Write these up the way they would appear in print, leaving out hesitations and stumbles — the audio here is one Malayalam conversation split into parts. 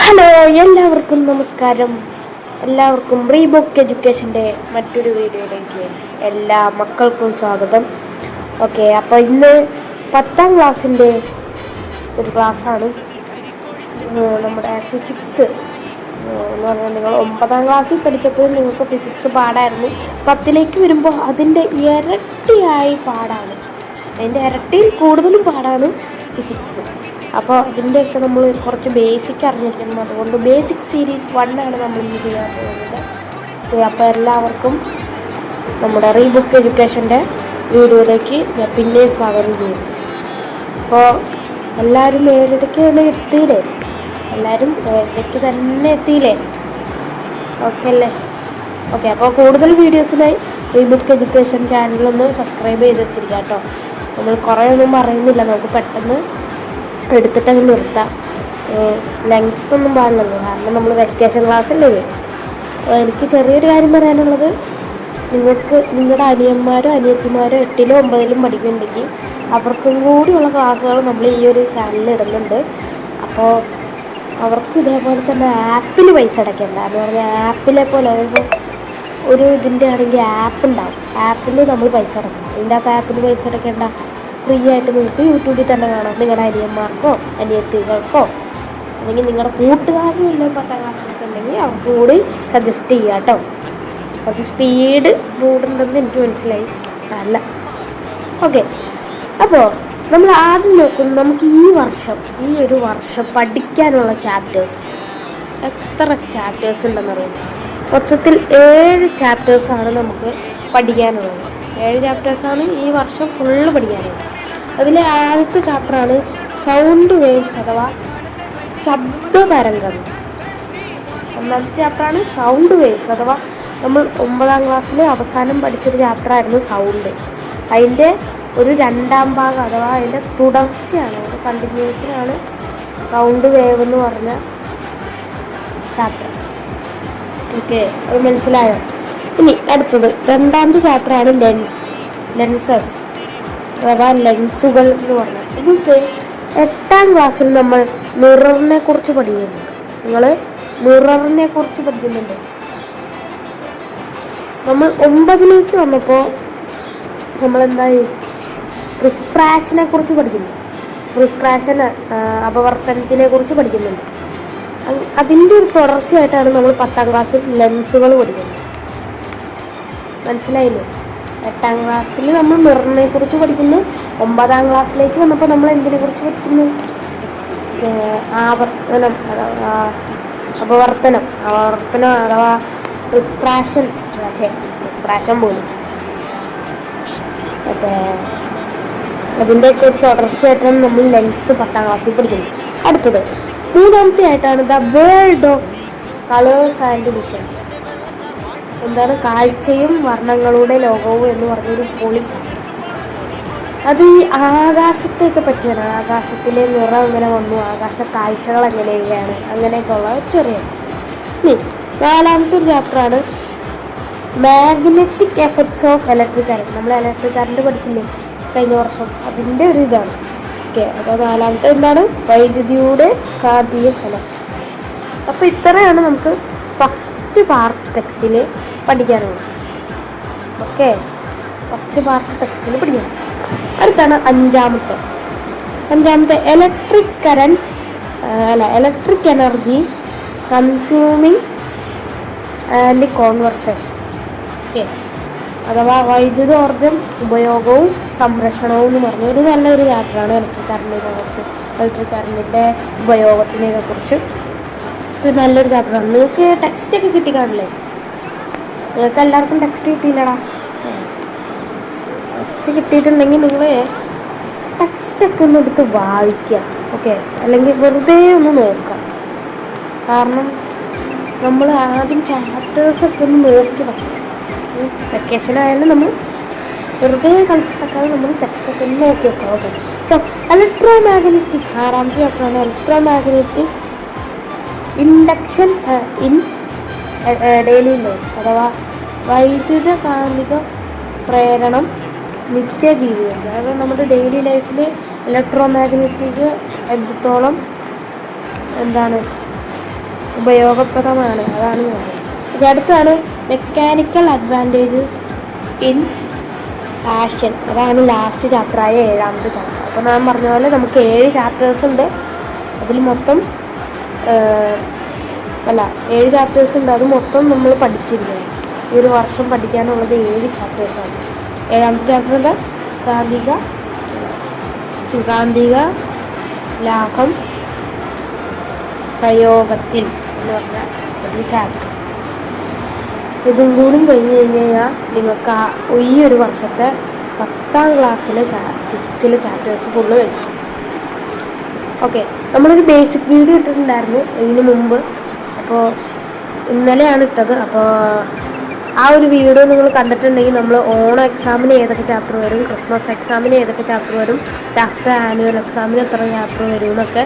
ഹലോ, എല്ലാവർക്കും നമസ്കാരം. എല്ലാവർക്കും റീബുക്ക് എഡ്യൂക്കേഷൻ്റെ മറ്റൊരു വീഡിയോയിലേക്ക് എല്ലാ മക്കൾക്കും സ്വാഗതം. ഓക്കെ, അപ്പോൾ ഇന്ന് 10ാം ക്ലാസ്സിൻ്റെ ഒരു ക്ലാസ്സാണ്. നമ്മുടെ ഫിസിക്സ് എന്ന് പറഞ്ഞാൽ നിങ്ങൾ 9ാം ക്ലാസ്സിൽ പഠിച്ചപ്പോൾ നിങ്ങൾക്ക് ഫിസിക്സ് പാടായിരുന്നു. 10ലേക്ക് വരുമ്പോൾ അതിൻ്റെ ഇരട്ടിയായി പാടാണ്. അതിൻ്റെ ഇരട്ടിയിൽ കൂടുതലും പാടാണ് ഫിസിക്സ്. അപ്പോൾ ഇതിൻ്റെയൊക്കെ നമ്മൾ കുറച്ച് ബേസിക് അറിഞ്ഞിരിക്കണം. അതുകൊണ്ട് ബേസിക് സീരീസ് 1 ആണ് നമ്മൾ ഇന്ന് ചെയ്യാൻ പോകുന്നത്. അപ്പോൾ എല്ലാവർക്കും നമ്മുടെ റീബുക്ക് എഡ്യൂക്കേഷൻ്റെ വീഡിയോയിലേക്ക് ഞാൻ പിന്നെയും സ്വാഗതം ചെയ്യും. അപ്പോൾ എല്ലാവരും 7:30 തന്നെ എത്തിയില്ലേ? എല്ലാവരും 7:30 തന്നെ എത്തിയില്ലേ? ഓക്കെ അല്ലേ? ഓക്കെ, അപ്പോൾ കൂടുതൽ വീഡിയോസിനായി റീബുക്ക് എഡ്യൂക്കേഷൻ ചാനലൊന്ന് സബ്സ്ക്രൈബ് ചെയ്തെത്തിരിക്കുക കേട്ടോ. നമ്മൾ കുറേ ഒന്നും പറയുന്നില്ല, നമുക്ക് പെട്ടെന്ന് എടുത്തിട്ടങ്ങ് നിർത്താം. ലെങ്ത് ഒന്നും പാടില്ലല്ലോ, കാരണം നമ്മൾ വെക്കേഷൻ ക്ലാസ്സല്ലേ. എനിക്ക് ചെറിയൊരു കാര്യം പറയാനുള്ളത്, നിങ്ങൾക്ക് നിങ്ങളുടെ അനിയന്മാരോ അനിയത്തിമാരോ 8ലും 9ലും പഠിക്കുന്നുണ്ടെങ്കിൽ അവർക്കും കൂടിയുള്ള ക്ലാസ്സുകൾ നമ്മൾ ഈ ഒരു ചാനലിൽ ഇടുന്നുണ്ട്. അപ്പോൾ അവർക്ക് ഇതേപോലെ തന്നെ ആപ്പിൽ പൈസ അടയ്ക്കേണ്ട എന്ന് പറഞ്ഞാൽ ആപ്പിലെ പോലെ ഒരു ഇതിൻ്റെ ആണെങ്കിൽ ആപ്പ് ഉണ്ടാവും. ആപ്പിൽ നമ്മൾ പൈസ അടയ്ക്കണം. ഇതിൻ്റെ അകത്ത് ആപ്പിൽ പൈസ അടയ്ക്കേണ്ട, ഫ്രീ ആയിട്ട് നിങ്ങൾക്ക് യൂട്യൂബിൽ തന്നെ കാണാം. നിങ്ങളുടെ അനിയന്മാർക്കോ അനിയത്തികൾക്കോ അല്ലെങ്കിൽ നിങ്ങളുടെ കൂട്ടുകാരും എല്ലാം 10ാം ക്ലാസ്സിലൊക്കെ ഉണ്ടെങ്കിൽ അവർക്ക് കൂടി സജസ്റ്റ് ചെയ്യുക കേട്ടോ. കുറച്ച് സ്പീഡ് കൂടുണ്ടെന്ന് എനിക്ക് മനസ്സിലായി, അല്ല. ഓക്കെ, അപ്പോൾ നമ്മൾ ആദ്യം നോക്കുന്നത് നമുക്ക് ഈ ഒരു വർഷം പഠിക്കാനുള്ള ചാപ്റ്റേഴ്സ് എത്ര ചാപ്റ്റേഴ്സ് ഉണ്ടെന്നറിയാം. മൊത്തത്തിൽ 7 ചാപ്റ്റേഴ്സാണ് നമുക്ക് പഠിക്കാനുള്ളത്. 7 ചാപ്റ്റേഴ്സാണ് ഈ വർഷം ഫുള്ള് പഠിക്കാനുള്ളത്. അതിലെ ആദ്യത്തെ ചാപ്റ്ററാണ് സൗണ്ട് വേവ്സ് അഥവാ ശബ്ദ തരംഗങ്ങൾ. ഒന്നാമത്തെ ചാപ്റ്ററാണ് സൗണ്ട് വേവ്സ് അഥവാ നമ്മൾ 9ാം ക്ലാസ്സിൽ അവസാനം പഠിച്ചൊരു ചാപ്റ്ററായിരുന്നു സൗണ്ട്. അതിൻ്റെ ഒരു 2ാം ഭാഗം അഥവാ അതിൻ്റെ തുടർച്ചയാണ്, അതിൻ്റെ കണ്ടിന്യൂഷനാണ് സൗണ്ട് വേവ് എന്ന് പറഞ്ഞ ചാപ്റ്റർ. ഓക്കെ, അത് മനസ്സിലായോ? ഇനി അടുത്തത് 2ാമത്തെ ചാപ്റ്ററാണ് ലെൻസസ് അഥവാ ലെൻസുകൾ എന്ന് പറഞ്ഞാൽ. ഇതൊക്കെ 8ാം ക്ലാസ്സിൽ നമ്മൾ മിററിനെ കുറിച്ച് പഠിക്കുന്നുണ്ട്. നിങ്ങൾ മിററിനെ കുറിച്ച് പഠിക്കുന്നുണ്ട്. നമ്മൾ 9ലേക്ക് വന്നപ്പോൾ നമ്മളെന്തായി റിഫ്രാക്ഷനെ കുറിച്ച് പഠിക്കുന്നു. റിഫ്രാക്ഷൻ അപവർത്തനത്തിനെ കുറിച്ച് പഠിക്കുന്നുണ്ട്. അതിൻ്റെ ഒരു തുടർച്ചയായിട്ടാണ് നമ്മൾ 10ാം ക്ലാസ്സിൽ ലെൻസുകൾ പഠിക്കുന്നത്. മനസ്സിലായില്ലേ? 8ാം ക്ലാസ്സിൽ നമ്മൾ മിററിനെ കുറിച്ച് പഠിക്കുന്നു. 9ാം ക്ലാസ്സിലേക്ക് വന്നപ്പോൾ നമ്മൾ എന്തിനെ കുറിച്ച് പഠിക്കുന്നു? അപവർത്തനം അഥവാ റിഫ്രാക്ഷൻ പോലും. മറ്റേ അതിൻ്റെയൊക്കെ ഒരു തുടർച്ചയായിട്ടാണ് നമ്മൾ ലെൻസ് 10ാം ക്ലാസ്സിൽ പഠിക്കുന്നത്. അടുത്തത് 3ാമത്തെ ആയിട്ടാണ് the world of colours and visions. എന്താണ് കാഴ്ചയും വർണ്ണങ്ങളുടെ ലോകവും എന്ന് പറഞ്ഞൊരു പൊളി ചാപ്റ്റർ. അത് ഈ ആകാശത്തെയൊക്കെ പറ്റിയാണ്. ആകാശത്തിലെ നിറം എങ്ങനെ വന്നു, ആകാശ കാഴ്ചകൾ എങ്ങനെയൊക്കെയാണ്, അങ്ങനെയൊക്കെ ഉള്ള ചെറിയ. ഇനി 4ാമത്തെ ഒരു ചാപ്റ്ററാണ് magnetic effects of electric current. നമ്മൾ ഇലക്ട്രിക് കറണ്ട് പഠിച്ചില്ലേ കഴിഞ്ഞ വർഷം, അതിൻ്റെ ഒരു ഇതാണ്. ഓക്കെ, അപ്പോൾ 4ാമത്തെ എന്താണ് വൈദ്യുതിയുടെ കാന്തിക ഫലം. അപ്പോൾ ഇത്രയാണ് നമുക്ക് ഫസ്റ്റ് പാർട്ട് ടെക്സ്റ്റിൽ പഠിക്കാനുള്ളത്. ഓക്കെ, ഫസ്റ്റ് പാർട്ട് ടെക്സ്റ്റിൽ പഠിക്കണം. അടുത്താണ് 5ാമത്തെ electric energy consuming and conversation. Okay, അഥവാ വൈദ്യുതോർജ്ജം ഉപയോഗവും സംരക്ഷണവും എന്ന് പറഞ്ഞ ഒരു നല്ലൊരു ചാപ്റ്ററാണ് ഇലക്ട്രിക് കറണ്ടിൻ്റെ ഉപയോഗത്തിനെ കുറിച്ച്. ഇത് നല്ലൊരു ചാപ്റ്ററാണ്. നിങ്ങൾക്ക് ടെക്സ്റ്റൊക്കെ കിട്ടിക്കാണില്ലേ? നിങ്ങൾക്ക് എല്ലാവർക്കും ടെക്സ്റ്റ് കിട്ടിയില്ലടാ. ടെക്സ്റ്റ് കിട്ടിയിട്ടുണ്ടെങ്കിൽ നിങ്ങൾ ടെക്സ്റ്റൊക്കെ ഒന്ന് എടുത്ത് വായിക്കുക. ഓക്കെ, അല്ലെങ്കിൽ വെറുതെ ഒന്ന് നോക്കാം. കാരണം നമ്മൾ ആദ്യം ചാപ്റ്റേഴ്സൊക്കെ ഒന്ന് നോക്കി വെക്കണം. വെക്കേഷനായാലും നമ്മൾ വെറുതെ കളിച്ചിട്ടൊക്കെ നമ്മൾ ടെക്സ്റ്റൊക്കെ ഒന്ന് നോക്കി വെക്കാം. ഓക്കെ, സോ ഇലക്ട്രോ മാഗ്നറ്റിക് 6ാമത്തെ ചാപ്റ്ററാണ് electromagnetic induction in daily life അഥവാ വൈദ്യുത കാന്തിക പ്രേരണം നിത്യജീവിതം. അതായത് നമ്മുടെ ഡെയിലി ലൈഫിൽ ഇലക്ട്രോ മാഗ്നറ്റിക് എത്രത്തോളം ഉപയോഗപ്രദമാണ്. അതാണ് ഞാൻ. ഇത് അടുത്താണ് മെക്കാനിക്കൽ അഡ്വാൻറ്റേജ് ഇൻ പാഷൻ. അതാണ് ലാസ്റ്റ് ചാപ്റ്ററായ 7ാമത്തെ ചാപ്റ്റർ. അപ്പോൾ ഞാൻ പറഞ്ഞ പോലെ നമുക്ക് 7 ചാപ്റ്റേഴ്സ് ഉണ്ട്. അതിൽ മൊത്തം 7 ചാപ്റ്റേഴ്സ് ഉണ്ട്. അത് മൊത്തം നമ്മൾ പഠിച്ചിരിക്കണം. ഈ ഒരു വർഷം പഠിക്കാനുള്ളത് 7 ചാപ്റ്റേഴ്സാണ്. 7ാമത്തെ ചാപ്റ്റർ എന്താ? കാന്തിക ലാഭം പ്രയോഗത്തിൽ എന്ന് പറഞ്ഞ ഒരു ചാപ്റ്റർ. ഇതും കൂടി കഴിഞ്ഞ് കഴിഞ്ഞാൽ നിങ്ങൾക്ക് ഈ ഒരു വർഷത്തെ 10ാം ക്ലാസ്സിലെ ഫിസിക്സിലെ ചാപ്റ്റേഴ്സ് ഫുള്ള് കഴിച്ചു. ഓക്കെ, നമ്മളൊരു ബേസിക് വീഡിയോ ഇട്ടിട്ടുണ്ടായിരുന്നു ഇതിന് മുമ്പ്. അപ്പോൾ ഇന്നലെയാണ് ഇട്ടത്. അപ്പോൾ ആ ഒരു വീഡിയോ നിങ്ങൾ കണ്ടിട്ടുണ്ടെങ്കിൽ നമ്മൾ ഓണം എക്സാമിന് ഏതൊക്കെ ചാപ്റ്റർ വരും, ക്രിസ്മസ് എക്സാമിന് ഏതൊക്കെ ചാപ്റ്റർ വരും, ലാസ്റ്റ് ആനുവൽ എക്സാമിന് എത്ര ചാപ്റ്റർ വരും എന്നൊക്കെ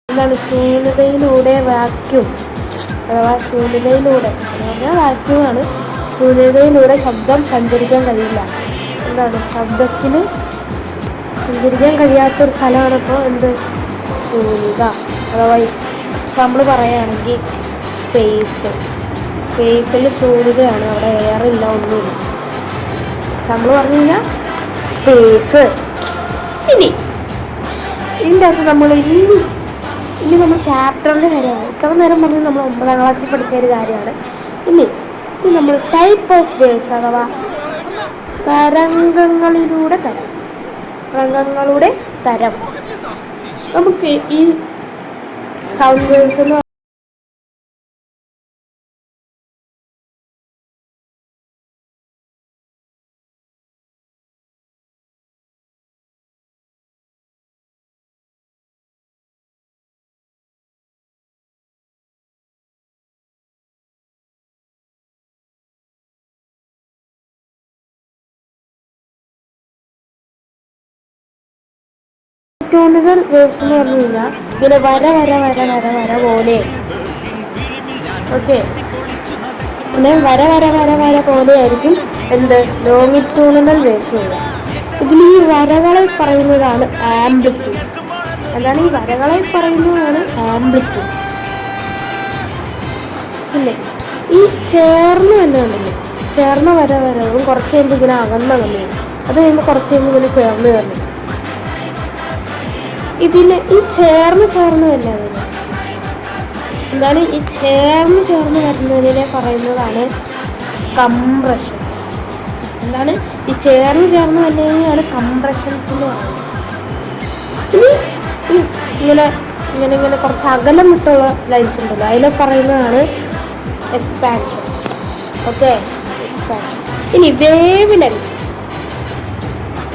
എന്താണ് ശൂന്യതയിലൂടെ വാക്യൂം അഥവാ ശൂന്യതയിലൂടെ എന്ന് പറഞ്ഞാൽ വാക്യൂമാണ്. ശൂന്യതയിലൂടെ ശബ്ദം സഞ്ചരിക്കാൻ കഴിയില്ല. എന്താണ് ശബ്ദത്തിന് സഞ്ചരിക്കാൻ കഴിയാത്തൊരു സ്ഥലമാണ്. ഇപ്പോൾ എന്ത് ശൂന്യത അഥവാ നമ്മൾ പറയുകയാണെങ്കിൽ സ്പേസ്. സ്പേസിൽ ശൂന്യതയാണ്, അവിടെ എയറില്ല, ഒന്നുമില്ല. നമ്മൾ പറഞ്ഞു കഴിഞ്ഞാൽ സ്പേസ്. ഇനി ഇതിൻ്റെ അകത്ത് നമ്മൾ ഇനി നമ്മൾ ചാപ്റ്ററിൻ്റെ കാര്യമാണ്. ഇത്ര നേരം പറഞ്ഞ് നമ്മൾ 9ാം ക്ലാസ്സിൽ പഠിച്ച ഒരു കാര്യമാണ്. ഇനി നമ്മൾ ടൈപ്പ് ഓഫ് വേവ്സ് അഥവാ തരംഗങ്ങളുടെ തരം. നമുക്ക് ഈ സൗണ്ട് വേവ്സ് എന്ന് ടൂണുകൾ വേവ്സ് എന്ന് പറഞ്ഞു കഴിഞ്ഞാൽ ഇങ്ങനെ വര പോലെ. ഓക്കെ, പിന്നെ വര പോലെ ആയിരിക്കും എന്ത് ലോങ്ങിറ്റ്യൂണൽ വേവ്സ് ഉള്ളത്. ഇതിൽ ഈ വരകളെ പറയുന്നതാണ് ആംപ്ലിറ്റ്യൂഡ്. എന്താണ് ഈ വരകളെ പറയുന്നതാണ് ആംപ്ലിറ്റ്യൂഡ്. ഇല്ലേ, ഈ ചേർന്ന് തന്നെ ഉണ്ടല്ലോ, ചേർന്ന വരവും കുറച്ച് കഴിയുമ്പോൾ ഇങ്ങനെ അകന്ന വന്നു, അത് കഴിയുമ്പോൾ കുറച്ച് കഴിയുമ്പോൾ ഇങ്ങനെ ചേർന്ന് വരണം. ഇതിന് ഈ ചേർന്ന് തന്നെ എന്താണ് ഈ ചേർന്ന് വരുന്നതിനെ പറയുന്നതാണ് കംപ്രഷൻ. എന്താണ് ഈ ചേർന്ന് വരുന്നതിനെയാണ് കംപ്രഷൻസ് എന്ന് പറയുന്നത്. ഇനി ഇങ്ങനെ കുറച്ച് അകലം വിട്ടുള്ള ലൈൻസ് ഉണ്ടല്ലോ, അതിനെ പറയുന്നതാണ് എക്സ്പാൻഷൻ. Okay, expansion. ഇനി വേവ് ലെങ്ത്,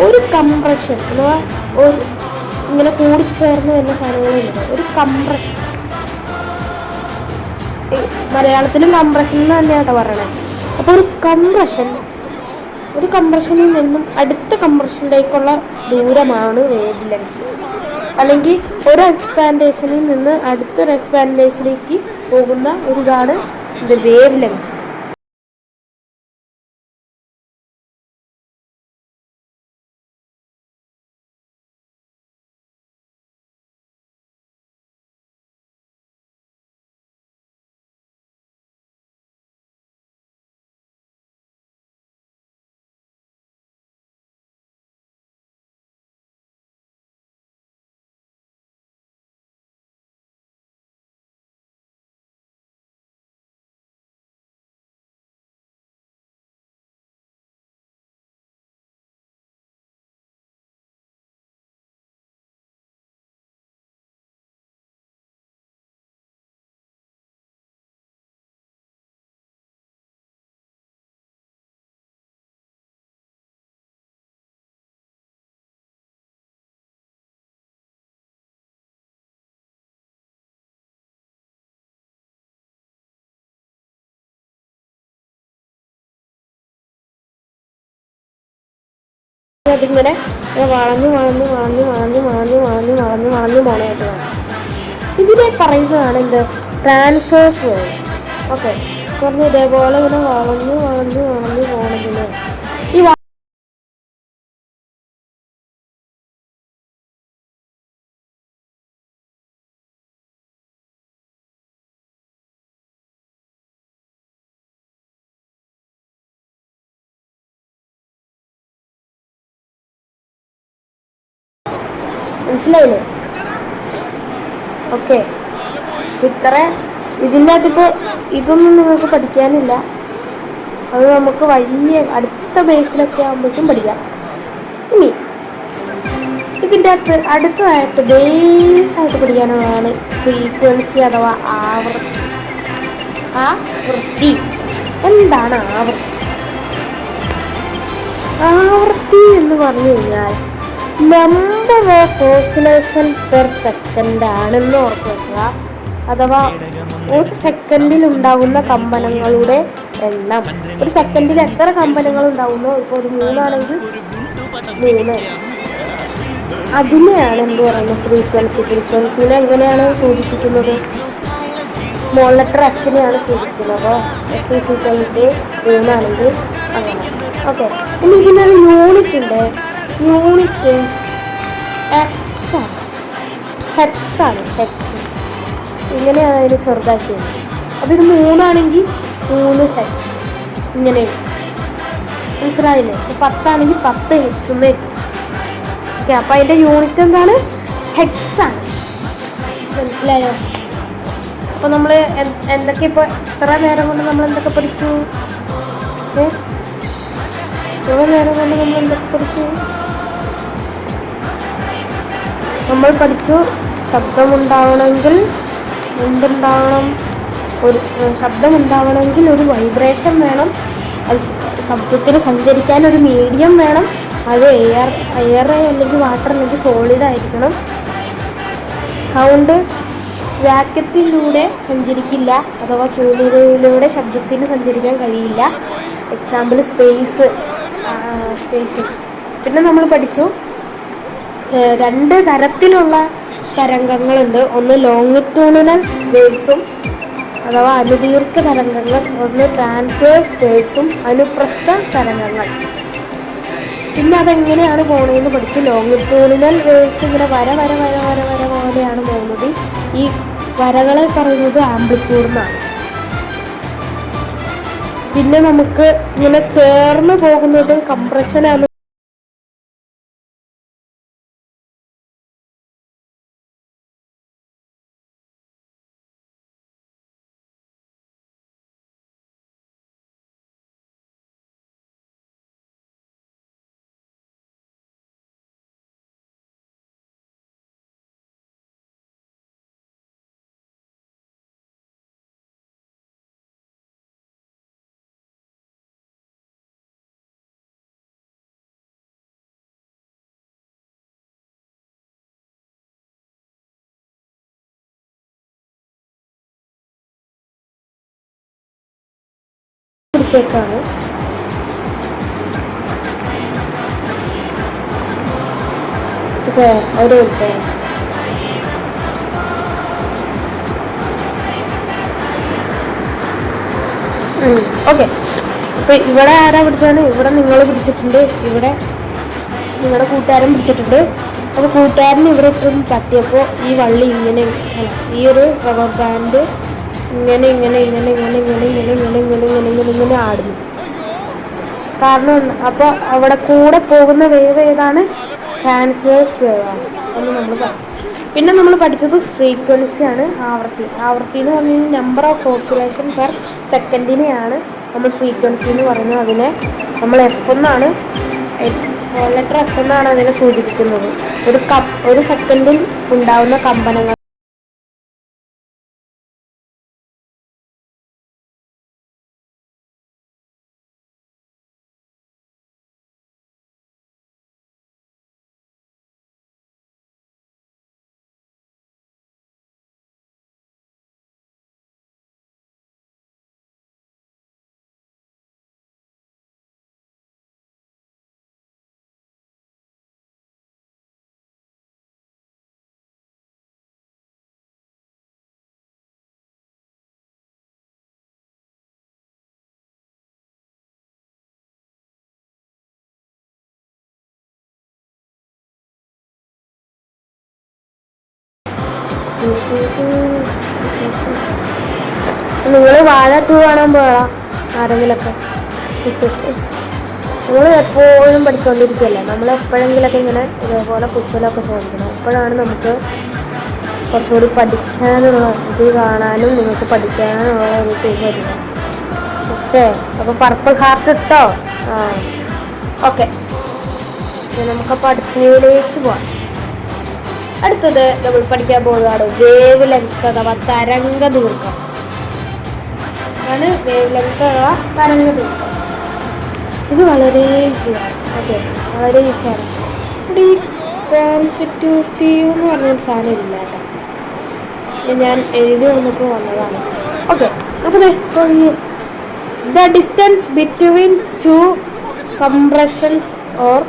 ഒരു കംപ്രഷൻ അഥവാ ഒരു ഇങ്ങനെ കൂടിച്ചേർന്ന് വരുന്ന സാധനങ്ങളുണ്ട്, ഒരു കംപ്രഷൻ. മലയാളത്തിലും കംപ്രഷൻ എന്ന് തന്നെയാണ് പറയണത്. അപ്പോൾ ഒരു കംപ്രഷനിൽ നിന്നും അടുത്ത കംപ്രഷനിലേക്കുള്ള ദൂരമാണ് വേവ് ലെങ്ത്. അല്ലെങ്കിൽ ഒരു എക്സ്പാൻഡേഷനിൽ നിന്ന് അടുത്തൊരു എക്സ്പാൻഡേഷനിലേക്ക് പോകുന്ന ഒരു ഇതാണ് ഇത് വേവ് ലെങ്ത്. അതിങ്ങനെ വളഞ്ഞു പോണായിട്ട് കാണാം. ഇതിനെ പറയുന്നതാണ് എന്ത് ട്രാൻസ്വേഴ്സ് വേവ്. ഓക്കെ, കുറഞ്ഞ് ഇതേപോലെ ഇങ്ങനെ വളഞ്ഞു പോണതിന് ഈ മനസ്സിലായില്ലേ? ഓക്കെ, ഇതിൻ്റെ അകത്തിപ്പോൾ ഇതൊന്നും നിങ്ങൾക്ക് പഠിക്കാനില്ല. അത് നമുക്ക് വലിയ അടുത്ത ബേസിലൊക്കെ ആകുമ്പോഴേക്കും പഠിക്കാം. ഇനി ഇതിൻ്റെ അകത്ത് അടുത്തതായിട്ട് ബേസായിട്ട് പഠിക്കാനുള്ളതാണ് ഫ്രീക്വൻസി അഥവാ ആവൃത്തി. എന്താണ് ആവൃത്തി എന്ന് പറഞ്ഞു കഴിഞ്ഞാൽ number of oscillation per second ആണെന്ന് ഓർത്ത് വെക്കുക. അഥവാ ഒരു സെക്കൻഡിൽ ഉണ്ടാകുന്ന കമ്പനങ്ങളുടെ എണ്ണം. ഒരു സെക്കൻഡിൽ എത്ര കമ്പനങ്ങൾ ഉണ്ടാകുന്നോ, ഇപ്പോൾ ഒരു 3 ആണെങ്കിൽ 3, അതിനെയാണ് എന്ത് പറയുന്നത് ഫ്രീക്വൻസിനെ എങ്ങനെയാണ് സൂചിപ്പിക്കുന്നത്? സ്മോൾ ലെറ്റർ എഫിനെയാണ് സൂചിപ്പിക്കുന്നത്. അപ്പോൾ F 3 ആണെങ്കിൽ അങ്ങനെ. ഓക്കെ, ഇനി ഇതിനൊരു യൂണിറ്റ് ഉണ്ട്. യൂണിറ്റ് ഹെക്സ് ആണ്. ഇങ്ങനെയാണ് അതിന് ചെറുതാക്കിയത്. അപ്പോൾ ഇത് 3 ആണെങ്കിൽ 3 ഹെക്സ് ഇങ്ങനെ മനസ്സിലായില്ലേ? 10 ആണെങ്കിൽ 10 ഹെക്സ് എന്ന് എഴുതി. ഓക്കെ, അപ്പം അതിൻ്റെ യൂണിറ്റ് എന്താണ്? ഹെക്സ് ആണ്. മനസ്സിലായോ? അപ്പോൾ നമ്മൾ എന്തൊക്കെ ഇപ്പോൾ ഇത്ര നേരം കൊണ്ട് നമ്മൾ എന്തൊക്കെ പഠിച്ചു? ഇത്ര നേരം കൊണ്ട് നമ്മൾ എന്തൊക്കെ പഠിച്ചു? നമ്മൾ പഠിച്ചു ശബ്ദമുണ്ടാവണമെങ്കിൽ എന്തുണ്ടാവണം? ഒരു ശബ്ദമുണ്ടാവണമെങ്കിൽ ഒരു വൈബ്രേഷൻ വേണം. അത് ശബ്ദത്തിന് സഞ്ചരിക്കാൻ ഒരു മീഡിയം വേണം. അത് എയർ അല്ലെങ്കിൽ വാട്ടർ അല്ലെങ്കിൽ സോളിഡ് ആയിരിക്കണം. സൗണ്ട് വാക്യത്തിലൂടെ സഞ്ചരിക്കില്ല, അഥവാ ശൂന്യതയിലൂടെ ശബ്ദത്തിന് സഞ്ചരിക്കാൻ കഴിയില്ല. Example space. പിന്നെ നമ്മൾ പഠിച്ചു 2 തരത്തിലുള്ള തരംഗങ്ങളുണ്ട്. ഒന്ന് ലോങ്ങിറ്റ്യൂഡിനൽ വേവ്സും അഥവാ അനുദീർഘ തരംഗങ്ങൾ, ഒന്ന് ട്രാൻസ്വേഴ്സ് വേവ്സും അനുപ്രസ്ഥ തരംഗങ്ങൾ. പിന്നെ അതെങ്ങനെയാണ് പോകുന്നതെന്ന് പഠിച്ചു. ലോങ്ങിറ്റ്യൂഡിനൽ വേവ്സ് ഇങ്ങനെ വര പോലെയാണ് പോകുന്നത്. ഈ വരകളെ പറയുന്നത് ആംപ്ലിറ്റ്യൂഡ് എന്നാണ്. പിന്നെ നമുക്ക് ഇങ്ങനെ ചേർന്ന് പോകുന്നത് കംപ്രഷനാണ്. പിടിച്ചേക്കാണ്. അവിടെ ഓക്കെ. അപ്പോൾ ഇവിടെ ആരാ പിടിച്ചാണ്? ഇവിടെ നിങ്ങൾ പിടിച്ചിട്ടുണ്ട്, ഇവിടെ നിങ്ങളുടെ കൂട്ടുകാരൻ പിടിച്ചിട്ടുണ്ട്. അപ്പോൾ കൂട്ടുകാരൻ ഇവിടെ ഇട്ടും തട്ടിയപ്പോൾ ഈ വള്ളി ഇങ്ങനെ ഈ ഒരു റബ്ബർ ബാൻഡ് ഇങ്ങനെ ആടുന്നു. കാരണം അപ്പോൾ അവിടെ കൂടെ പോകുന്ന വേവ് ഏതാണ്? ട്രാൻസ്വേഴ്സ് വേവാണ് എന്ന് നമ്മൾ പറഞ്ഞു. പിന്നെ നമ്മൾ പഠിച്ചത് ഫ്രീക്വൻസിയാണ്, ആവൃത്തി. ആവൃത്തി എന്ന് പറഞ്ഞു കഴിഞ്ഞാൽ നമ്പർ ഓഫ് ഓസിലേഷൻ പെർ സെക്കൻഡിനെയാണ് നമ്മൾ ഫ്രീക്വൻസി എന്ന് പറയുന്നത്. അതിനെ നമ്മൾ എഫ് എന്നാണ്, ലെറ്റർ എഫ് എന്നാണ് അതിനെ സൂചിപ്പിക്കുന്നത്. ഒരു സെക്കൻഡിൽ ഉണ്ടാവുന്ന കമ്പനങ്ങൾ. നിങ്ങൾ വാഴ 2 കാണാൻ പോകാം ആരെങ്കിലൊക്കെ. നമ്മൾ എപ്പോഴും പഠിച്ചുകൊണ്ടിരിക്കുകയല്ലേ, നമ്മൾ എപ്പോഴെങ്കിലൊക്കെ ഇങ്ങനെ ഇതേപോലെ കുശലൊക്കെ ചോദിക്കണം. അപ്പോഴാണ് നമുക്ക് കുറച്ചുകൂടി പഠിക്കാനുള്ള ഇത് കാണാനും നിങ്ങൾക്ക് പഠിക്കാനുള്ള ഒരു ഇത് വരിക. ഓക്കെ, അപ്പോൾ പർപ്പിൾ ഹാർട്ട് ഇട്ടോ? ഓക്കെ, നമുക്കപ്പോൾ അടുത്തയിലേക്ക് പോവാം. അടുത്തത് നമ്മൾ പഠിക്കാൻ പോകുന്നതാണ് വേവ് ലെങ്ത് അഥവാ തരംഗ ദീർഘം ആണ്. വേവ് ലെങ്ത് അഥവാ തരംഗ ദീർഘം ഇത് വളരെ ഈസിയാണ്. ഓക്കെ, വളരെ ഈസിയാണ്. ഇവിടെ ഈ കോൺസ്റ്റിറ്റ്യൂട്ടീവ് എന്ന് പറഞ്ഞൊരു സാധനം ഇല്ല കേട്ടോ, ഞാൻ എഴുതി വന്നപ്പോൾ വന്നതാണ്. ഓക്കെ, നമുക്ക് the distance between 2 compressions or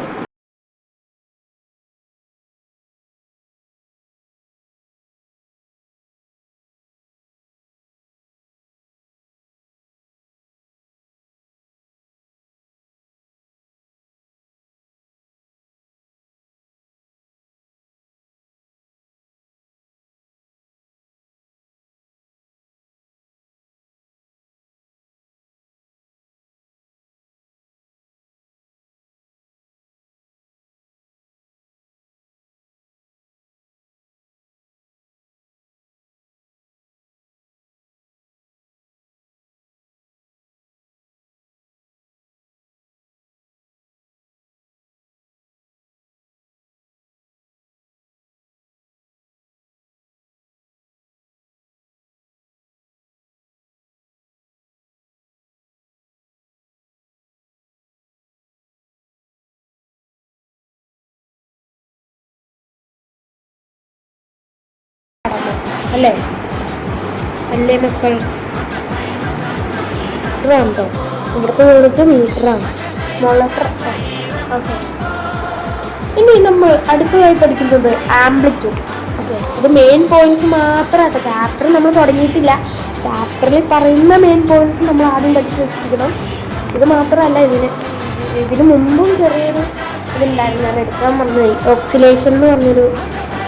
അല്ലേ അല്ലേ മക്കൾ? മീറ്ററാണോ? ഇവിടുത്തെ യൂണിറ്റ് മീറ്ററാണ്. മോളത്ര. ഓക്കെ, ഇനി നമ്മൾ അടുത്തതായി പഠിക്കുന്നത് ആംപ്ലിറ്റ്യൂഡ്. ഓക്കെ, ഇത് മെയിൻ പോയിന്റ്സ് മാത്രമായിട്ട് ചാപ്റ്റർ നമ്മൾ തുടങ്ങിയിട്ടില്ല. ചാപ്റ്ററിൽ പറയുന്ന മെയിൻ പോയിന്റ്സ് നമ്മൾ ആദ്യം പഠിച്ചു വെച്ചിരിക്കണം. ഇത് മാത്രമല്ല, ഇതിന് മുമ്പും ചെറിയൊരു ഇതുണ്ടായിരുന്നു, ഞാൻ എടുക്കാൻ പറഞ്ഞത് ഓക്സിലേഷൻ എന്ന് പറഞ്ഞൊരു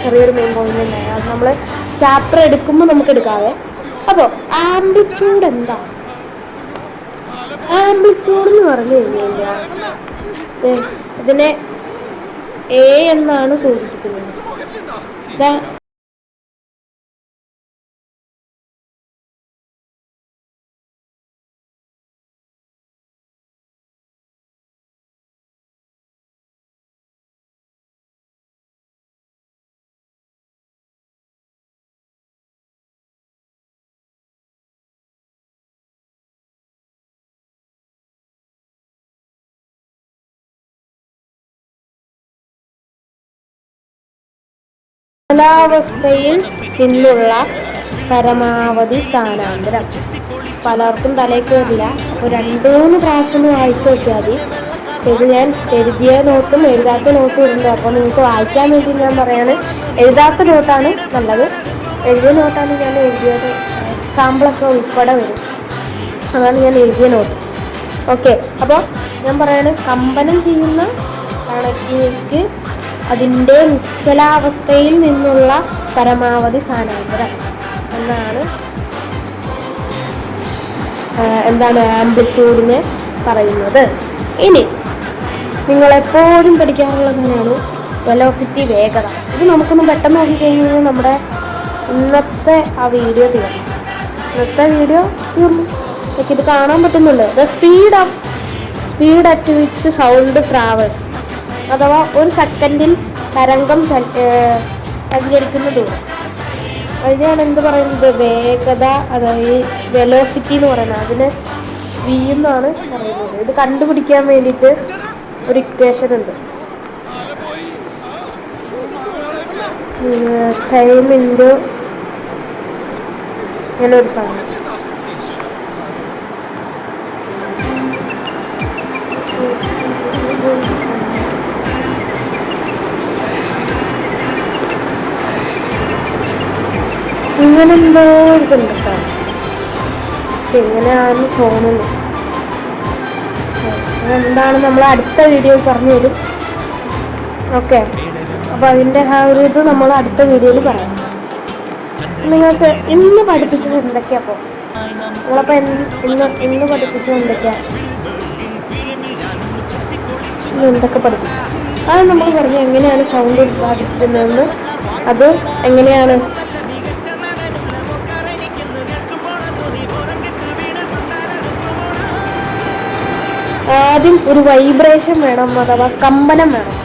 ചെറിയൊരു മെയിൻ പോയിന്റ് ഉണ്ടായിരുന്നു. അത് നമ്മൾ ചാപ്റ്റർ എടുക്കുമ്പോൾ നമുക്ക് എടുക്കാവേ. അപ്പോൾ ആംപ്ലിറ്റ്യൂഡ് എന്താ? ആംപ്ലിറ്റ്യൂഡ് എന്ന് പറഞ്ഞു കഴിഞ്ഞാൽ ഇതിനെ എ എന്നാണ് സൂചിപ്പിക്കുന്നത്. കാലാവസ്ഥയിൽ നിന്നുള്ള പരമാവധി സ്ഥാനാന്തരം. പലർക്കും തലേക്ക് വരില്ല. അപ്പോൾ 2-3 പ്രാവശ്യം വായിച്ചു നോക്കിയാൽ മതി. ഇത് ഞാൻ എഴുതിയ നോട്ടും എഴുതാത്ത നോട്ടും ഉണ്ട്. അപ്പോൾ നിങ്ങൾക്ക് വായിക്കാൻ വേണ്ടി ഞാൻ പറയാണ്, എഴുതാത്ത നോട്ടാണ് നല്ലത്. എഴുതിയ നോട്ടാണ് ഞാൻ എഴുതിയത്. എക്സാമ്പിളൊക്കെ ഉൾപ്പെടെ വരും. അതാണ് ഞാൻ എഴുതിയ നോട്ട്. ഓക്കെ, അപ്പോൾ ഞാൻ പറയാണ്, കമ്പനം ചെയ്യുന്ന കണക്കിലേക്ക് അതിൻ്റെ നിശ്ചലാവസ്ഥയിൽ നിന്നുള്ള പരമാവധി സ്ഥാനാന്തരം എന്താണ് ആംപ്ലിറ്റ്യൂഡിനെ പറയുന്നത്. ഇനി നിങ്ങളെപ്പോഴും പഠിക്കാറുള്ളത് തന്നെയാണ് വെലോസിറ്റി, വേഗത. ഇത് നമുക്കൊന്ന് പെട്ടെന്ന് നോക്കിക്കഴിഞ്ഞാൽ നമ്മുടെ ഇന്നത്തെ ആ വീഡിയോ തീർന്നു. ഇന്നത്തെ വീഡിയോ തീർന്നു. ഇത് കാണാൻ പറ്റുന്നുണ്ട്. The speed at which sound travels, അഥവാ ഒരു സെക്കൻഡിൽ തരംഗം സഞ്ചരിക്കുന്ന ദൂരം. അതിനാണ് എന്ത് പറയുന്നത്? വേഗത, അതായത് വെലോസിറ്റി എന്ന് പറയുന്നത്. അതിന് വി എന്നാണ് പറയുന്നത്. ഇത് കണ്ടുപിടിക്കാൻ വേണ്ടിയിട്ട് ഒരു ഇക്വേഷൻ ഉണ്ട്. ടൈം ഇൻറ്റു ഇങ്ങനെ ഒരു സാധനം. ഇങ്ങനെ എന്തോ ഇതുണ്ട് കേട്ടോ. എങ്ങനെയാണെന്ന് തോന്നുന്നു. അതെന്താണ് നമ്മൾ അടുത്ത വീഡിയോയിൽ പറഞ്ഞു തരും. ഓക്കെ, അപ്പോൾ അതിൻ്റെ ആ ഒരു ഇത് നമ്മൾ അടുത്ത വീഡിയോയിൽ പറയാം. നിങ്ങൾക്ക് ഇന്ന് പഠിപ്പിച്ചത് എന്തൊക്കെയാ? അപ്പോൾ നിങ്ങളപ്പോൾ ഇന്ന് പഠിപ്പിച്ചത് എന്തൊക്കെയാ? എന്തൊക്കെ പഠിപ്പിച്ചു അത് നമ്മൾ പറഞ്ഞു. എങ്ങനെയാണ് സൗണ്ട് ഉത്പാദിപ്പിക്കുന്നതെന്ന്, അത് എങ്ങനെയാണ് ആദ്യം ഒരു വൈബ്രേഷൻ വേണം, അഥവാ കമ്പനം വേണം.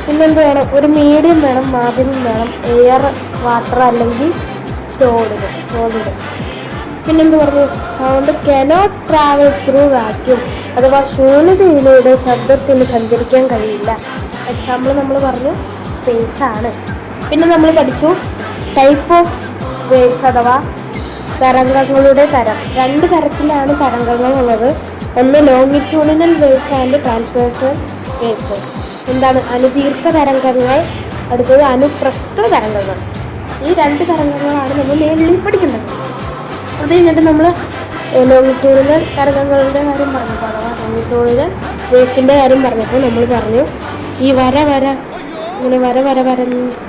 പിന്നെന്ത് വേണം? ഒരു മീഡിയം വേണം, മാധ്യമം വേണം, എയർ, വാട്ടർ അല്ലെങ്കിൽ സോളിഡ്. പിന്നെന്ത് പറഞ്ഞു? Sound cannot travel through vacuum, അഥവാ ശൂന്യതയിലൂടെ ശബ്ദത്തിന് സഞ്ചരിക്കാൻ കഴിയില്ല. എക്സാമ്പിൾ നമ്മൾ പറഞ്ഞു സ്പേസ് ആണ്. പിന്നെ നമ്മൾ പഠിച്ചു ടൈപ്പ് ഓഫ് വേവ്സ്, അഥവാ തരംഗങ്ങളുടെ തരം. 2 തരത്തിലാണ് തരംഗങ്ങൾ ഉള്ളത്. ഒന്ന് longitudinal waves and transversal waves. എന്താണ്? അനുദീർഘ തരംഗങ്ങൾ, അടുത്തത് അനുപ്രസ്ഥ തരംഗങ്ങൾ. ഈ 2 തരംഗങ്ങളാണ് നമ്മൾ മെയിൻലി പഠിക്കേണ്ടത്. അത് കഴിഞ്ഞിട്ട് നമ്മൾ ലോങ്ങിറ്റ്യൂഡിനൽ തരംഗങ്ങളുടെ കാര്യം പറഞ്ഞപ്പോൾ, അഥവാ ലോങ്ങിറ്റ്യൂഡിനൽ വേവ്സിൻ്റെ കാര്യം പറഞ്ഞപ്പോൾ നമ്മൾ പറഞ്ഞു, ഈ ഇങ്ങനെ വര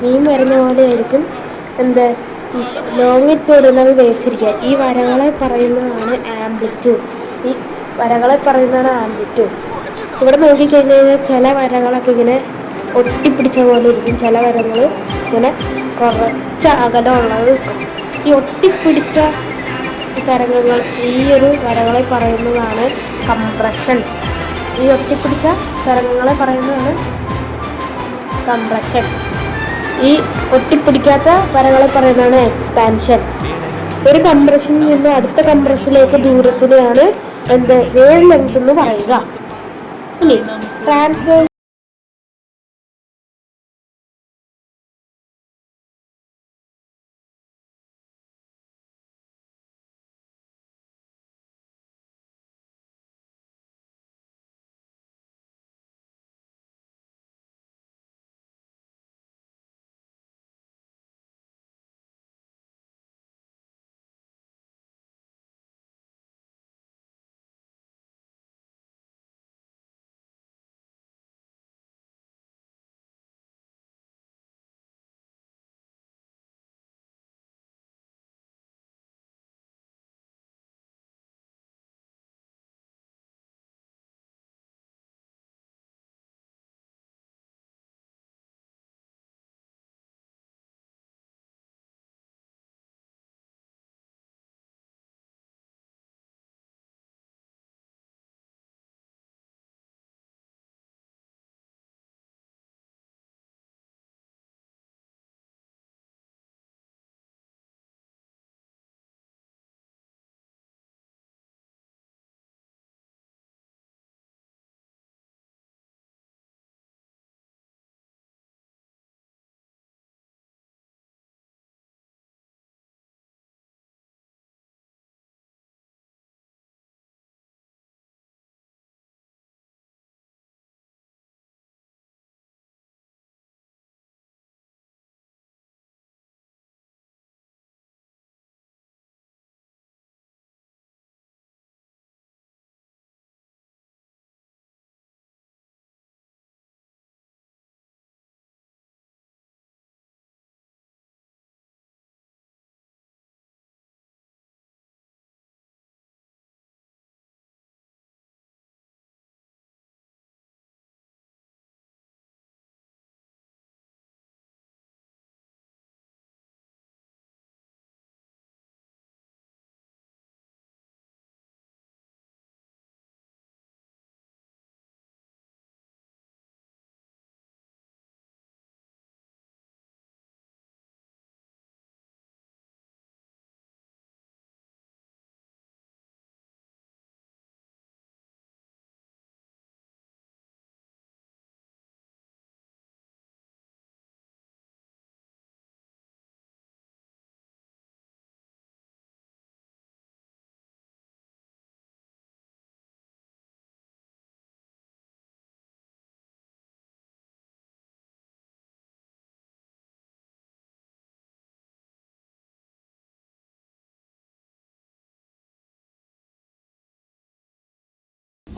മീൻ വരുന്ന പോലെ ആയിരിക്കും എന്ത് ലോങ്ങിറ്റ്യൂഡിനൽ വേവ്സ് ഇരിക്കുക. ഈ വരകളെ പറയുന്നതാണ് ആംപ്ലിറ്റ്യൂഡ്. ഈ വരകളെ പറയുന്നതാണ് ആംപ്ലിറ്റ്യൂഡ്. ഇവിടെ നോക്കിക്കഴിഞ്ഞാൽ ചില വരകളൊക്കെ ഇങ്ങനെ ഒട്ടിപ്പിടിച്ച പോലെ ഇരിക്കും, ചില വരകൾ ഇങ്ങനെ കുറച്ച് അകലമുള്ളത് നിൽക്കും. ഈ ഒട്ടിപ്പിടിച്ച തരംഗങ്ങൾ, ഈ ഒരു വരകളെ പറയുന്നതാണ് കംപ്രഷൻ. ഈ ഒട്ടിപ്പിടിച്ച തരംഗങ്ങളെ പറയുന്നതാണ് കംപ്രഷൻ. ഈ ഒട്ടിപ്പിടിക്കാത്ത വരകളെ പറയുന്നതാണ് എക്സ്പാൻഷൻ. ഒരു കംപ്രഷനിൽ നിന്ന് അടുത്ത കംപ്രഷനിലേക്ക് ദൂരത്തിനെയാണ് വേവ് ലെങ്ത് എന്ന് പറയുക. ഇനി ട്രാൻസ്വേഴ്സ്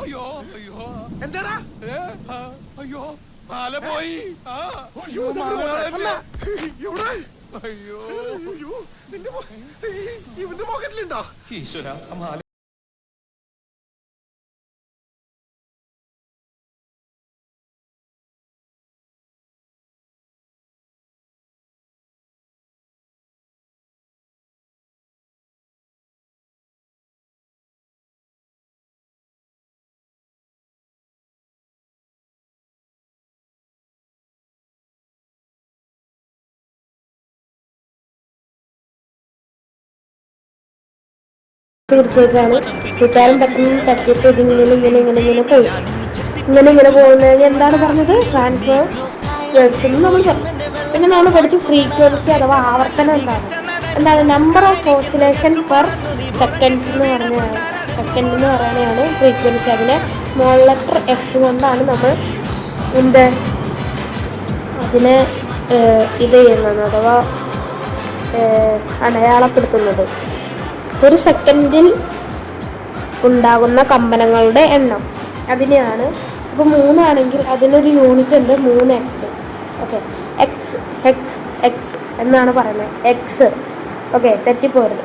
അയ്യോ അയ്യോ എന്താടാ അയ്യോ മാല പോയി അയ്യോ അയ്യോ ഇവന്റെ പോക്കറ്റിലുണ്ടോ ഈശ്വര മാല തീർച്ചയായിട്ടാണ് കൂട്ടുകാരൻ പെട്ടെന്ന് തട്ടിയിട്ട് ഇങ്ങനെ പോയി ഇങ്ങനെ പോകുന്നത് എന്താണ് പറഞ്ഞത് ട്രാൻസ്ഫർ എന്ന് നമ്മൾ പറഞ്ഞു. പിന്നെ നമ്മൾ പഠിച്ചു ഫ്രീക്വൻസി അഥവാ ആവർത്തനം എന്താണ് number of oscillation per second എന്ന് പറയുന്നതാണ് ഫ്രീക്വൻസി. അതിനെ സ്മോൾ ലെറ്റർ എഫ് കൊണ്ടാണ് നമ്മൾ അതിനെ ഇത് ചെയ്യുന്നത് അഥവാ അടയാളപ്പെടുത്തുന്നത്. ഒരു സെക്കൻഡിൽ ഉണ്ടാകുന്ന കമ്പനങ്ങളുടെ എണ്ണം അതിനെയാണ്. ഇപ്പോൾ 3 ആണെങ്കിൽ അതിനൊരു യൂണിറ്റ് ഉണ്ട് 3x. ഓക്കെ, എക്സ് എന്നാണ് പറയുന്നത്. എക്സ്. ഓക്കെ, തെറ്റിപ്പോരുത്.